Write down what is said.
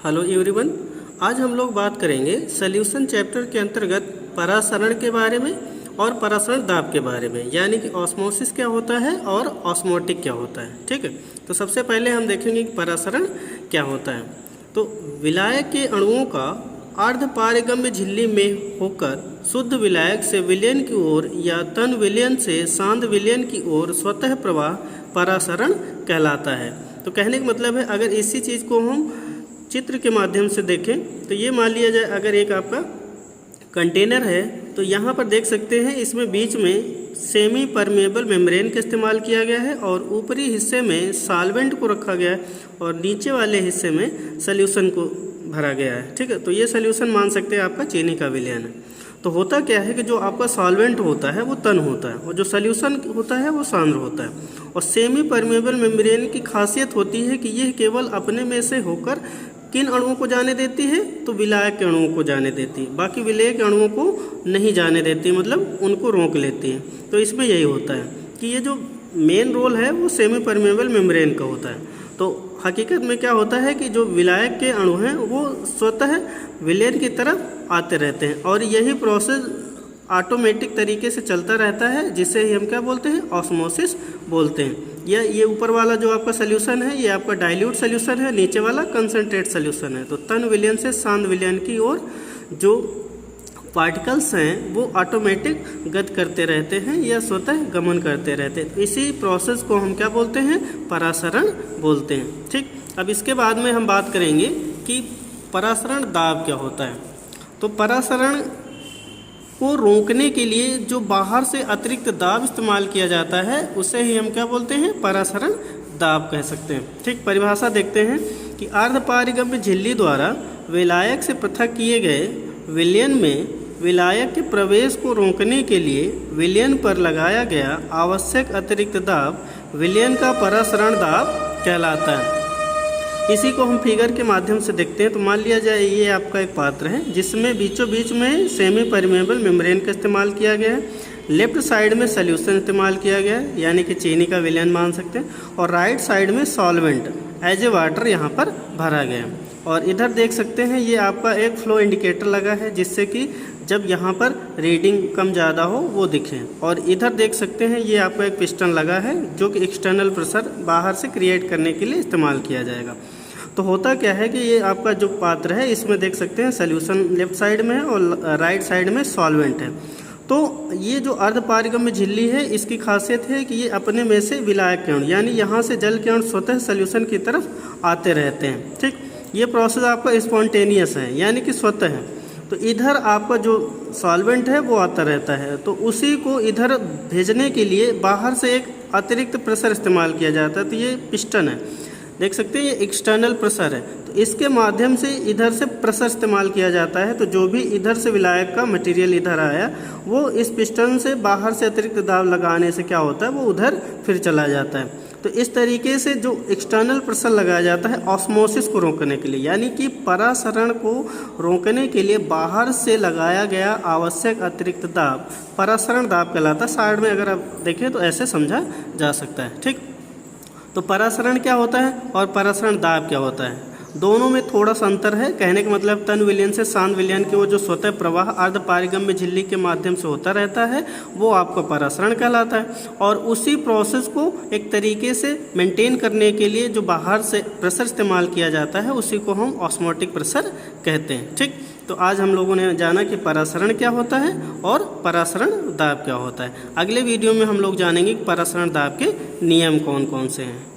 Hello everyone. आज हम लोग बात करेंगे सॉल्यूशन चैप्टर के अंतर्गत परासरण के बारे में और परासरण दाब के बारे में, यानी कि ऑस्मोसिस क्या होता है और ऑस्मोटिक क्या होता है। ठीक है, तो सबसे पहले हम देखेंगे कि परासरण क्या होता है। तो विलायक के अणुओं का अर्धपारगम्य झिल्ली में होकर शुद्ध विलायक से विलयन की ओर या तन विलयन से सांद्र विलयन की ओर स्वतः प्रवाह परासरण कहलाता है। तो कहने का मतलब है, अगर इसी चीज़ को हम चित्र के माध्यम से देखें तो ये मान लिया जाए, अगर एक आपका कंटेनर है तो यहाँ पर देख सकते हैं इसमें बीच में सेमी परमेबल मेम्ब्रेन का इस्तेमाल किया गया है और ऊपरी हिस्से में सॉल्वेंट को रखा गया है और नीचे वाले हिस्से में सॉल्यूशन को भरा गया है। ठीक है, तो ये सॉल्यूशन मान सकते हैं आपका चीनी का विलयन है। तो होता क्या है कि जो आपका सॉल्वेंट होता है वो तन होता है और जो सॉल्यूशन होता है वो सांद्र होता है। और सेमी परमेबल मेम्ब्रेन की खासियत होती है कि यह केवल अपने में से होकर किन अणुओं को जाने देती है, तो विलायक के अणुओं को जाने देती है, बाकी विलय के अणुओं को नहीं जाने देती, मतलब उनको रोक लेती है। तो इसमें यही होता है कि ये जो मेन रोल है वो सेमी परमेबल मेम्ब्रेन का होता है। तो हकीकत में क्या होता है कि जो विलायक के अणु हैं वो स्वतः विलयन की तरफ आते रहते हैं और यही प्रोसेस ऑटोमेटिक तरीके से चलता रहता है, जिसे ही हम क्या बोलते हैं, ऑस्मोसिस बोलते हैं। या ये ऊपर वाला जो आपका सॉल्यूशन है ये आपका डाइल्यूट सॉल्यूशन है, नीचे वाला कंसनट्रेट सॉल्यूशन है। तो तन विलयन से सांद्र विलयन की ओर जो पार्टिकल्स हैं वो ऑटोमेटिक गति करते रहते हैं या स्वतः गमन करते रहते हैं। इसी प्रोसेस को हम क्या बोलते हैं, परासरण बोलते हैं। ठीक, अब इसके बाद में हम बात करेंगे कि परासरण दाब क्या होता है। तो परासरण को रोकने के लिए जो बाहर से अतिरिक्त दाब इस्तेमाल किया जाता है उसे ही हम क्या बोलते हैं, परासरण दाब कह सकते हैं। ठीक, परिभाषा देखते हैं कि अर्धपारगम्य झिल्ली द्वारा विलायक से पृथक किए गए विलयन में विलायक के प्रवेश को रोकने के लिए विलयन पर लगाया गया आवश्यक अतिरिक्त दाब विलयन का परासरण दाब कहलाता है। इसी को हम फिगर के माध्यम से देखते हैं। तो मान लिया जाए ये आपका एक पात्र है जिसमें बीचों बीच में सेमी परमेबल मेम्ब्रेन का इस्तेमाल किया गया है, लेफ्ट साइड में सॉल्यूशन इस्तेमाल किया गया है यानी कि चीनी का विलयन मान सकते हैं, और राइट साइड में सॉल्वेंट एज ए वाटर यहाँ पर भरा गया है। और इधर देख सकते हैं ये आपका एक फ्लो इंडिकेटर लगा है जिससे कि जब यहाँ पर रीडिंग कम ज़्यादा हो वो दिखे। और इधर देख सकते हैं ये आपका एक पिस्टन लगा है जो कि एक्सटर्नल प्रेशर बाहर से क्रिएट करने के लिए इस्तेमाल किया जाएगा। तो होता क्या है कि ये आपका जो पात्र है इसमें देख सकते हैं सॉल्यूशन लेफ्ट साइड में है और राइट साइड में सॉल्वेंट है। तो ये जो अर्धपारगम्य झिल्ली है इसकी खासियत है कि ये अपने में से विलायक के अणु यानी यहाँ से जल के अणु स्वतः सॉल्यूशन की तरफ आते रहते हैं। ठीक, ये प्रोसेस आपका स्पॉन्टेनियस है यानी कि स्वतः है। तो इधर आपका जो सॉल्वेंट है वो आता रहता है, तो उसी को इधर भेजने के लिए बाहर से एक अतिरिक्त प्रेशर इस्तेमाल किया जाता है। तो ये पिस्टन है, देख सकते हैं ये एक्सटर्नल प्रेशर है, तो इसके माध्यम से इधर से प्रेशर इस्तेमाल किया जाता है। तो जो भी इधर से विलायक का मटेरियल इधर आया वो इस पिस्टन से बाहर से अतिरिक्त दाब लगाने से क्या होता है, वो उधर फिर चला जाता है। तो इस तरीके से जो एक्सटर्नल प्रेशर लगाया जाता है ऑस्मोसिस को रोकने के लिए, यानी कि परासरण को रोकने के लिए बाहर से लगाया गया आवश्यक अतिरिक्त दाब परासरण दाब कहलाता है। साइड में अगर आप देखें तो ऐसे समझा जा सकता है। ठीक, तो परासरण क्या होता है और परासरण दाब क्या होता है, दोनों में थोड़ा सा अंतर है। कहने का मतलब तन विलयन से सांद्र विलयन की वो जो स्वतः प्रवाह अर्धपारगम्य झिल्ली के माध्यम से होता रहता है वो आपका परासरण कहलाता है, और उसी प्रोसेस को एक तरीके से मेंटेन करने के लिए जो बाहर से प्रेशर इस्तेमाल किया जाता है उसी को हम ऑस्मोटिक प्रेशर कहते हैं। ठीक, तो आज हम लोगों ने जाना कि परासरण क्या होता है और परासरण दाब क्या होता है। अगले वीडियो में हम लोग जानेंगे कि परासरण दाब के नियम कौन कौन से हैं।